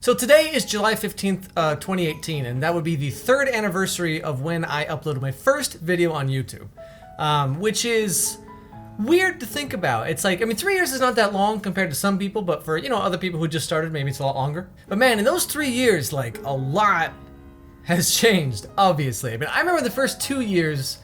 So today is July 15th, 2018, and that would be the 3rd anniversary of when I uploaded my first video on YouTube, which is weird to think about. It's like, I mean, 3 years is not that long compared to some people, but for, you know, other people who just started, maybe it's a lot longer. But man, in those 3 years, like, a lot has changed, obviously. I mean, I remember the first 2 years,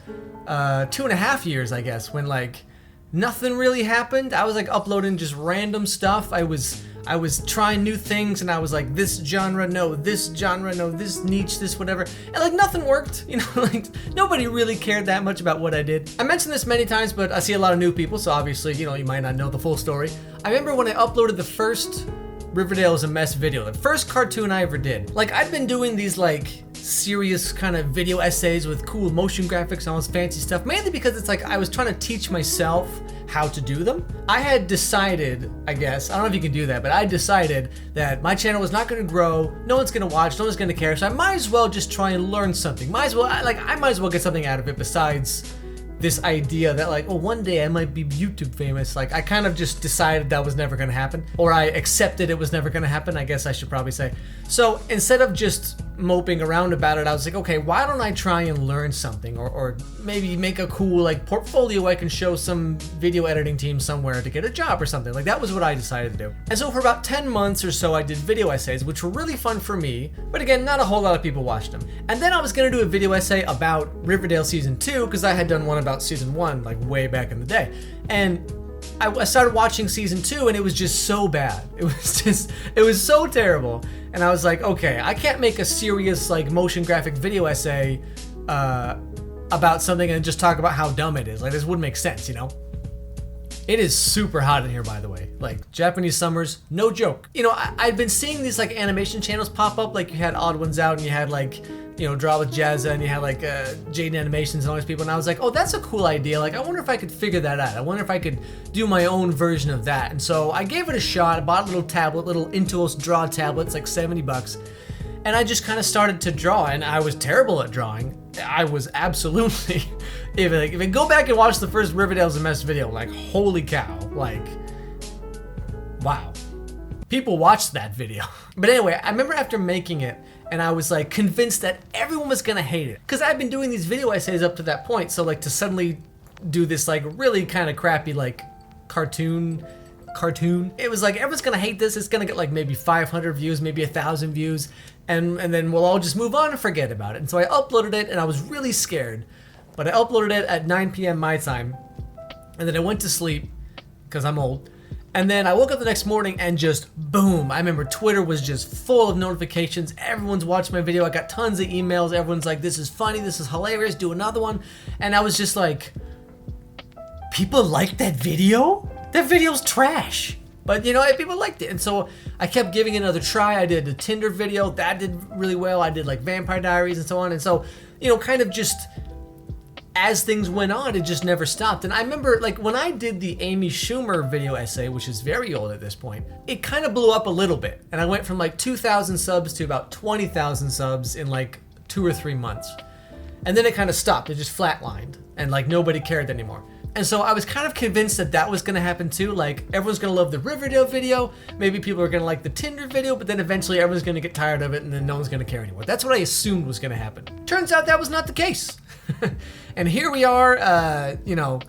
2.5 years, I guess, when, like, nothing really happened. I was, like, uploading just random stuff. I was trying new things, and I was like, this genre, no, this genre, no, this niche, this whatever. And like nothing worked, you know, like nobody really cared that much about what I did. I mentioned this many times, but I see a lot of new people, so obviously, you know, you might not know the full story. I remember when I uploaded the first Riverdale is a Mess video, the first cartoon I ever did. Like, I'd been doing these like serious kind of video essays with cool motion graphics and all this fancy stuff, mainly because it's like I was trying to teach myself how to do them. I had decided, I guess, I don't know if you can do that, but I decided that my channel was not going to grow, no one's going to watch, no one's going to care, so I might as well just try and learn something. I might as well get something out of it besides this idea that like, oh, one day I might be YouTube famous. Like, I kind of just decided that was never going to happen, or I accepted it was never going to happen, I guess I should probably say. So instead of just moping around about it, I was like, okay, why don't I try and learn something, or maybe make a cool like portfolio I can show some video editing team somewhere to get a job or something. Like, that was what I decided to do. And so for about 10 months or so, I did video essays, which were really fun for me, but again, not a whole lot of people watched them. And then I was gonna do a video essay about Riverdale season 2, because I had done one about season 1 like way back in the day. And I started watching season 2, and it was just so bad. It was so terrible. And I was like, okay, I can't make a serious like motion graphic video essay about something and just talk about how dumb it is. Like, this wouldn't make sense, you know? It is super hot in here, by the way. Like, Japanese summers, no joke. You know, I'd been seeing these like animation channels pop up. Like, you had Odd Ones Out, and you had like, you know, Draw with Jazza, and you had like Jade Animations and all these people, and I was like, oh, that's a cool idea. Like, I wonder if I could figure that out. I wonder if I could do my own version of that. And so I gave it a shot. I bought a little tablet, little Intuos Draw tablet. It's like $70. And I just kind of started to draw, and I was terrible at drawing. I was absolutely, if I go back and watch the first Riverdale's a Mess video, like, holy cow, like, wow. People watched that video. But anyway, I remember after making it, and I was like convinced that everyone was gonna hate it, because I've been doing these video essays up to that point. So like, to suddenly do this like really kind of crappy like cartoon, it was like, everyone's gonna hate this. It's gonna get like maybe 500 views, maybe 1,000 views, and then we'll all just move on and forget about it. And so I uploaded it, and I was really scared, but I uploaded it at 9 p.m. my time, and then I went to sleep because I'm old. And then I woke up the next morning, and just boom, I remember Twitter was just full of notifications. Everyone's watching my video. I got tons of emails. Everyone's like, this is funny, this is hilarious, do another one. And I was just like, people like that video? That video's trash. But you know, people liked it. And so I kept giving it another try. I did a Tinder video, that did really well. I did like Vampire Diaries and so on. And so, you know, kind of just as things went on, it just never stopped. And I remember like when I did the Amy Schumer video essay, which is very old at this point, it kind of blew up a little bit. And I went from like 2,000 subs to about 20,000 subs in like 2 or 3 months. And then it kind of stopped. It just flatlined, and like nobody cared anymore. And so I was kind of convinced that that was going to happen too. Like, everyone's going to love the Riverdale video. Maybe people are going to like the Tinder video, but then eventually everyone's going to get tired of it, and then no one's going to care anymore. That's what I assumed was going to happen. Turns out that was not the case. And here we are, you know,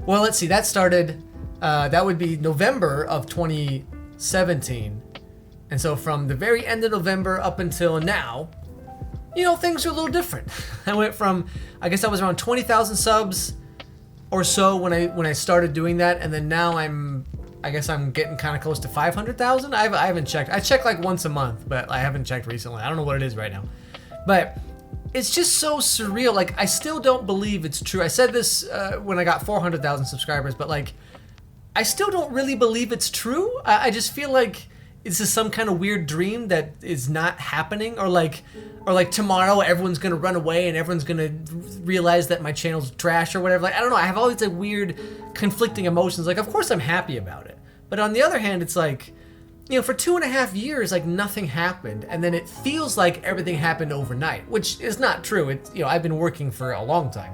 well, let's see, that started, that would be November of 2017. And so from the very end of November up until now, you know, things are a little different. I went from, I guess I was around 20,000 subs or so when I started doing that, and then now I guess I'm getting kind of close to 500,000. I haven't checked. I check like once a month, but I haven't checked recently. I don't know what it is right now. But it's just so surreal. Like, I still don't believe it's true. I said this when I got 400,000 subscribers, but like, I still don't really believe it's true. I just feel like this is some kind of weird dream that is not happening, or like tomorrow everyone's gonna run away and everyone's gonna realize that my channel's trash or whatever. Like, I don't know. I have all these like weird conflicting emotions. Like, of course I'm happy about it, but on the other hand, it's like, you know, for 2.5 years, like nothing happened, and then it feels like everything happened overnight, which is not true. It's, you know, I've been working for a long time.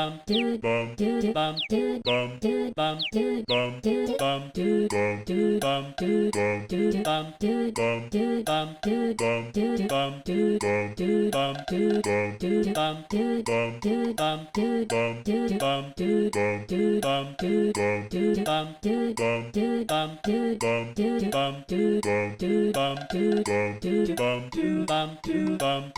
bum